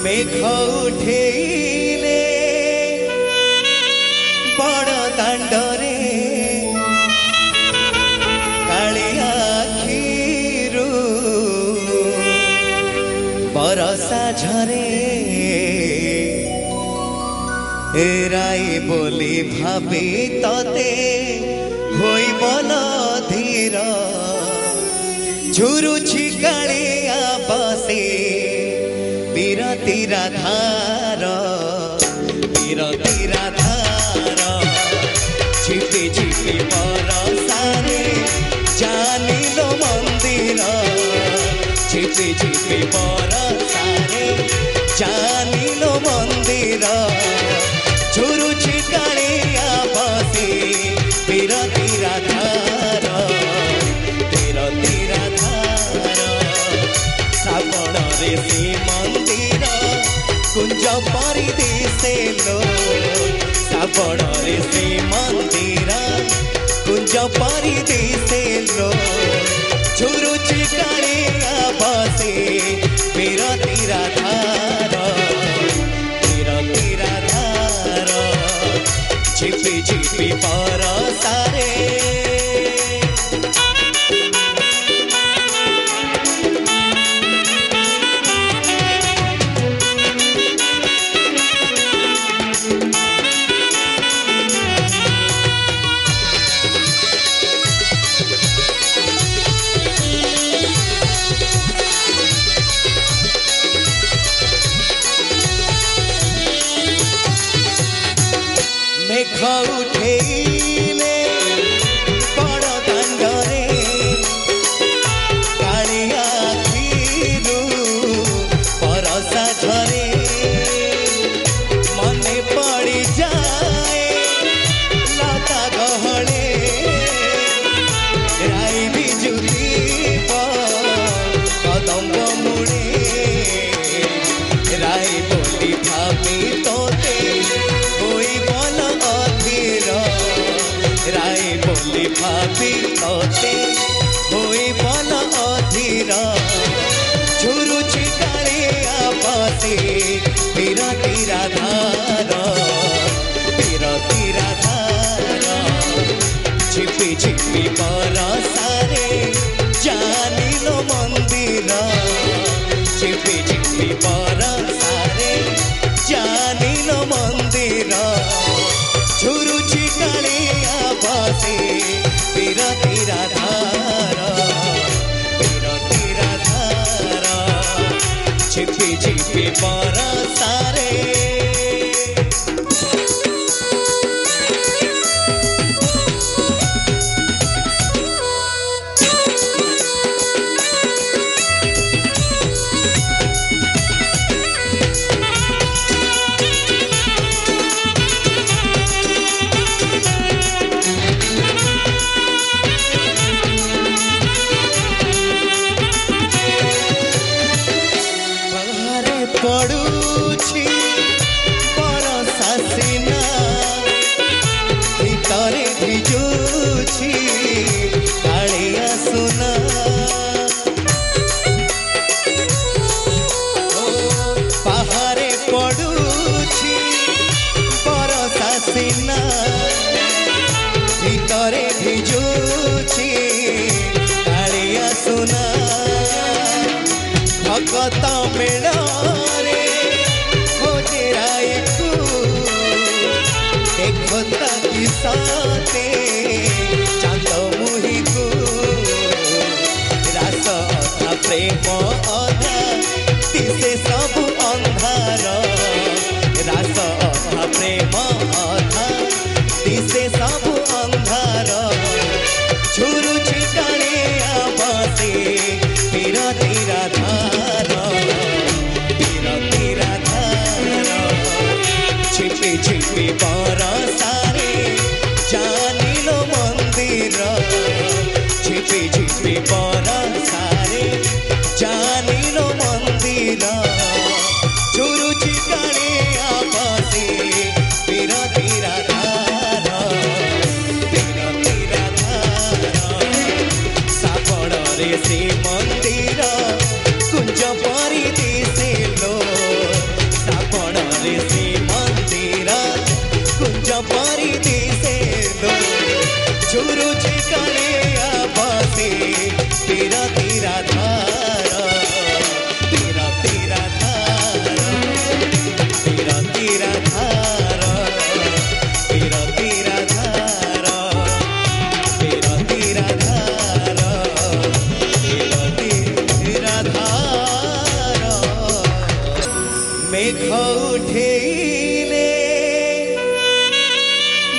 মেঘ উঠেইলে বড় দাণ্ডরে কালিয়া আখিরু বরষা ঝরে রাই বলি ভাবি ততে হইব না ধীর ঝুরুছি কালিয়া বসে বিরতিরা ধার বিরতিরা ধার ঝিপি ঝিপি বরষারে জানিল মন্দির ঝিপি ঝিপি বরষারে জানিল মন্দির ঝুরুছি কালিয়া বসে বিরতিরা ধার বিরতিরা ধার শ্রাবণরে শ্রীমন্দির কুঞ্জ পরিদিশে লো শ্রাবণরে শ্রীমন্দির কুঞ্জ পরিদিশে লো ঝুরুছি কালিয়া বসে বিরতিরা ধার বিরতিরা ধার ঝিপি ঝিপি বরষারে মেঘ উঠেইলে বড় দাণ্ডরে কালিয়া আখিরু বরষা ঝরে মনে পড়ি যায় লতা গহলে রাই বিজুলিব কদম্ব মূলে রাই বলি ভাবি তোতে রাই বলি ভাবি তোতে হইব না অধীর ঝুরুছি কালিয়া বসে বিরতিরা ধার বিরতিরা ধার ঝিপি ঝিপি বরষারে জানিল মন্দির ঝিপি ঝিপি বরষারে জানিল মন্দির ঝুরুছি কালিয়া বসে বিরতিরা ধার বিরতিরা ধার ঝিপি ঝিপি বরষারে পড়ুছি বরষা সিনা ভিতরে ভিজুছি কালিয়া সোনা পাহাড়ে পড়ুছি বরষা সিনা ভিতরে ভিজুছি কালিয়া সোনা ভগত মেଳରେ খোঁজে রাইকু দেখো তাকি সাথে চাঁদ মুহিকু রাস অধা প্রেম অধা দিশে সবু ଅନ୍ଧାର রাস অধা প্রেম অধা দিশে সবু ଅନ୍ଧାର ঝুরুছি কালিয়া বসে বিরতিরা ধার বিরতিরা ধার ঝিপি ঝিপি বরষারে জানিল মন্দির ঝিপি ঝিপি বরষারে জানিল মন্দির ঝুরুছি কালিয়া বসে বিরতিরা ধার বিরতিরা ধার শ্রাবণরে শ্রীমন্দির কুঞ্জ পরিদিশে লো पारी दिसे लो झुरु चिकाने आबासे तेरा तेरा धारा तेरा तेरा धारा तेरा तेरा धारा तेरा तेरा धारा तेरा तेरा धारा तेरा तेरा धारा मेघ उठेले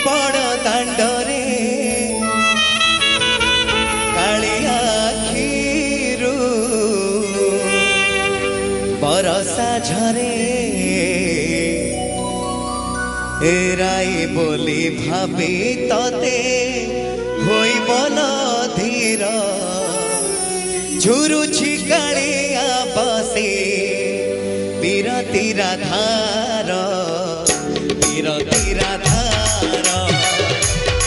बड़ दांडरे कालिया आखिरू बरसा झरे एराई बोली भाबी तते होई बल धीर झुरुछि कालिया बसे तीरा तीरा धार तीरा तीरा धार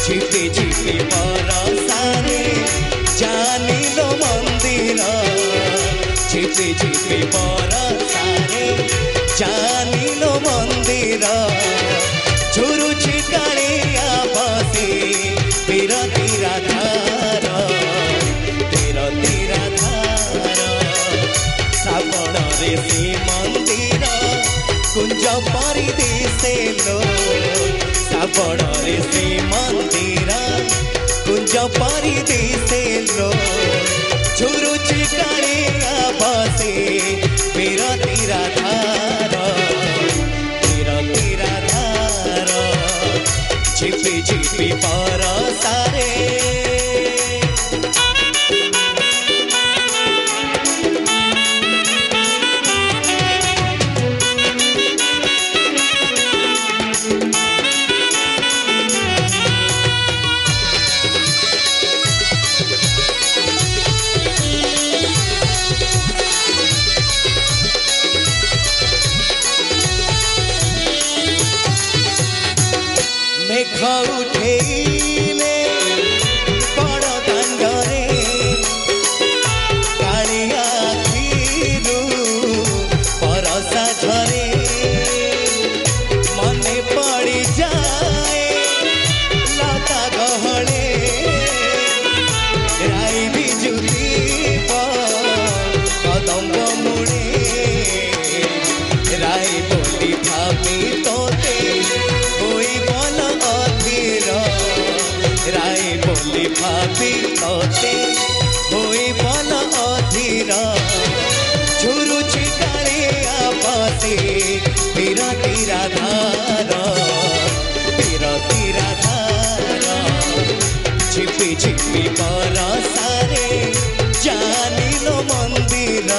झिपे झिपे बरसारे जानिलो मंदिर झिपे झिपे बरसारे जानिलो मंदिर झुरुछि कालिया बसे तीरा तीरा धार तीरा तीरा धार श्रावण रे श्री मंदिर कुंज परी दिसे लो श्रावण रे श्री मंदिर कुंज परी दिसे लो झुरुछि कालिया बसे तीरा तीरा धार तीरा तीरा धार झिपी झिपी बरसारे मेघ उठेले बड़ दांडरे कालिया आखिरू बरसा झरे मने पड़ी जाए लता गहले राई बिजुली कदम्ब मुड़े राई बोली भाभी तोते होई बल अधीर राय बोली भाभी तोते होई बल अधीर झुरुछि कालिया बसे तीरा तीरा धार तीरा तीरा धार झिपी झिपी बरसारे जानिलो मंदिर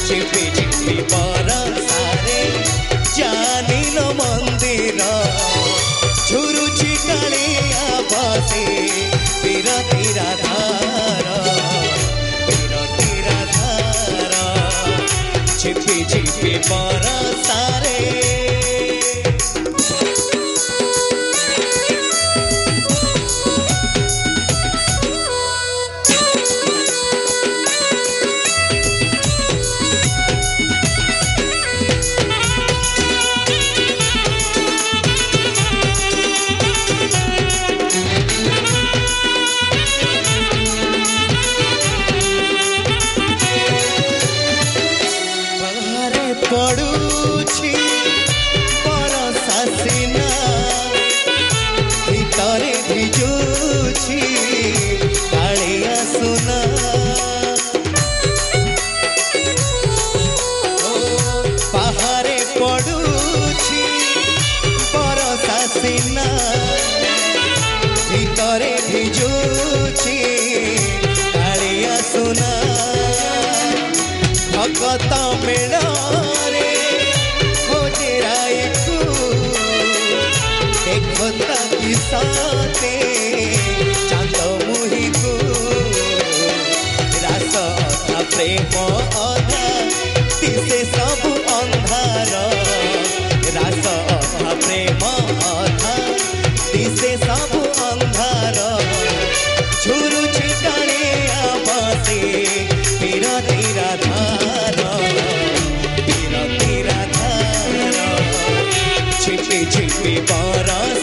झिपी झिपी बरसारे जानिलो मंदिर झुरुछि कालिया बसे तीरा तीरा धार तीरा तीरा धार झिपी झिपी बरसारे पड़ुछि बरसा सिना भितरे भिजुछि कालिया सुना पहाड़े पड़ुछि बरसा सिना भितरे भिजुछि कालिया सुना भगत मेड़े खोजराई को देखता कि साथे चांद मुही को रास अधा प्रेम अधा दिसे सब अंधार रास अधा प्रेम अधा दिसे सब अंधार झुरुछि कालिया बसे तीरा तीरा धार तीरा तीरा धार झिपी झिपी बरसारे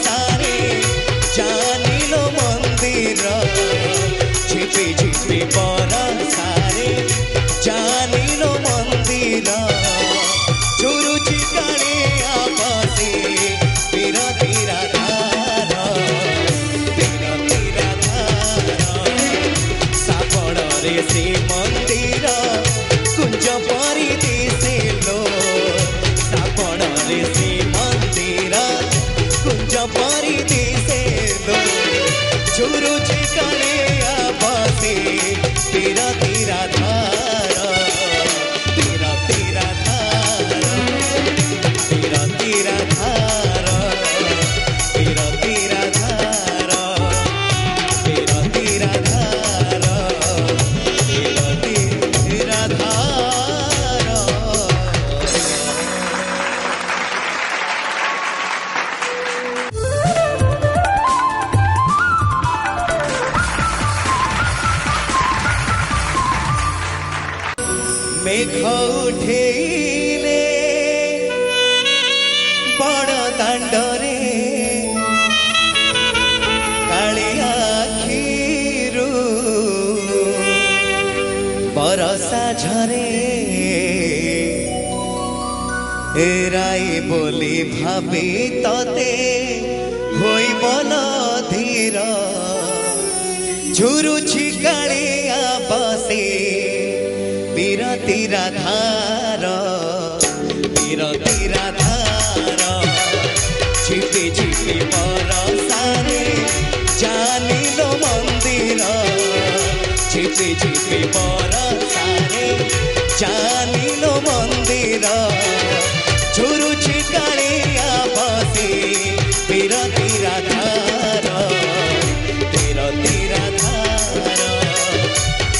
ঝরে এরাই বলি ভাবি ততে হইব না ধীর ঝুরুছি কালিয়া বসে বিরতির ধার বিরতির ধার ঝিপি ঝিপি বরসারে জানিল মন্দির ঝিপি ঝিপি বরসারে জানিল মন্দির ঝুরুছি কালিয়া বসে বিরতির ধার বিরতির ধার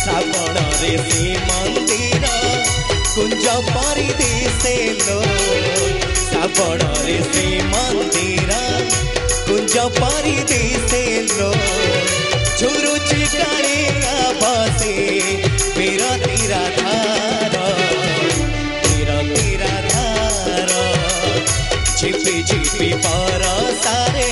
শ্রাবণরে শ্রীমন্দির কুঞ্জ পরি দিশে লো শ্রাবণরে শ্রীমন্দির কুঞ্জ পরি দিশে লো ঝুরুছি কালিয়া বসে বিরতির ধার বিরতির ধার ঝিপি ঝিপি বরসারে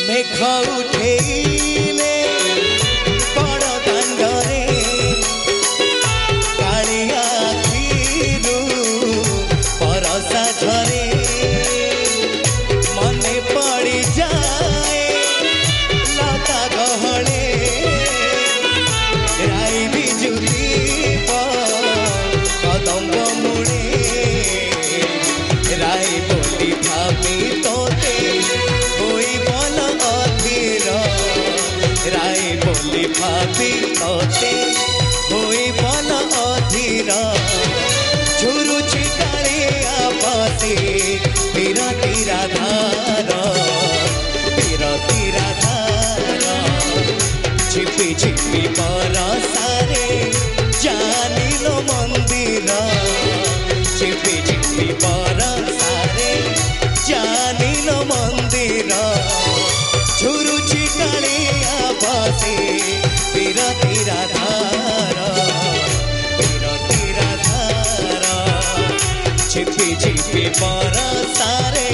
মেঘ উঠেইলে বড় দাণ্ডরে কালিয়া আখিরু বরসা ঝরে মনে পড়ি যায় লতা গহলে রাই বিজুলি কদম্ব মুড়ে রাই বলি ভাবি তোতে রাই বলি ভাবি তোতে হইবল অধীর ঝুরুছি কালিয়া বসে বিরতির ধার বিরতির ধার ঝিপি ঝিপি বরসারে জানিল মন্দির ঝিপি ঝিপি বরসারে জানিল মন্দির ঝুরুছি কালিয়া বসে বিরতির ধার বিরতির ধার ঝিপি ঝিপি বরসারে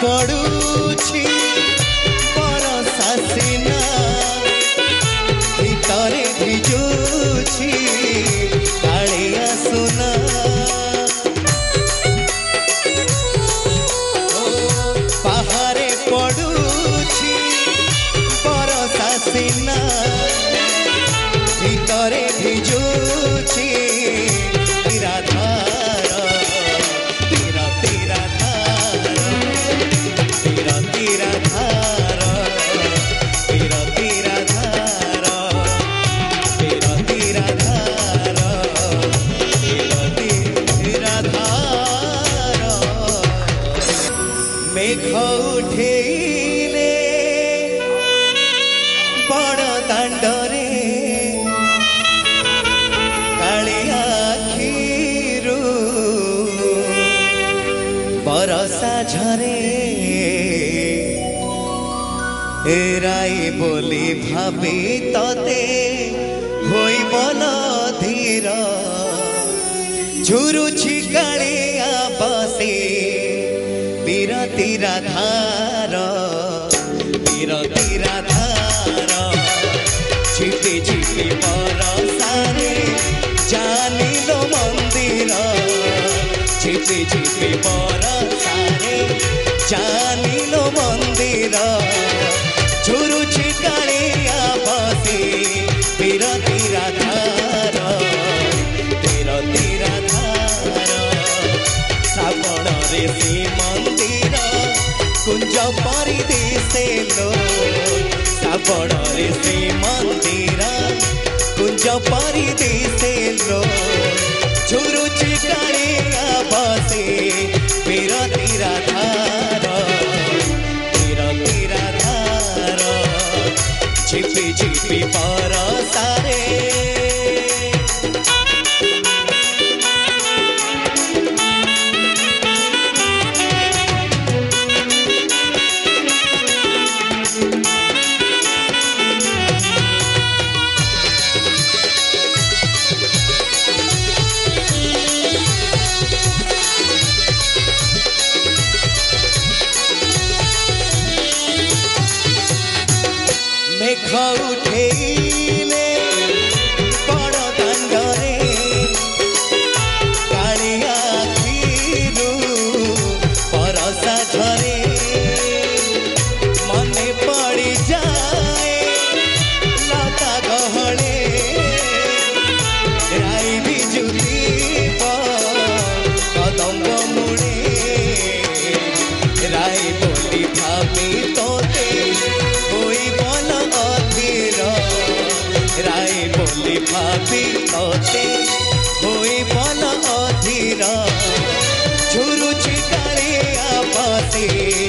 পড়ুছি বরসা সিনা ভিতরে ভিজুছি কালিয়া সোনা পাহাড়ে পড়ুছি বরসা সিনা ভিতরে ভিজুছি ধার বিরতির ধার বিরতির ধার বিরতির ধার বিরতির ধার বিরতির ধার মেঘ উঠেইলে বড় দাণ্ডরে কালিয়া আখিরু বরসা ঝরে এরাই বলি ভাবি ততে হইবল ধীর ঝুরুছি কালিয়া বসে বিরতির ধার বিরতির ধার ঝিপি ঝিপি বরসারে জানিল মন্দির ঝিপি ঝিপি বরসারে জানিল মন্দির ঝুরুছি কালিয়া বসে বিরতির ধার বিরতির ধার শ্রাবণরে শ্রীমন্দির କଡ଼ରେ ଶ୍ରୀମନ୍ଦିର କୁଞ୍ଜ ପରିଦିଶେ ଲୋ ଝୁରୁଛି କାଳିଆ ବସେ ବିରତିର ଧାର ଝିପି ଝିପି ବରଷାରେ মেঘ উঠেইলে বড় দাণ্ডরে কাଳିଆ আଖିରୁ বরষা ঝরে মনে পড়িযাଏ লতা গহଳେ রাই বিজুলিব কদম্ব মূଳେ রাই বলি ভাবি তোতে রাই বলি ভাবি তোতে হই বল অধীর ঝুরুছি কাଳିଆ বসে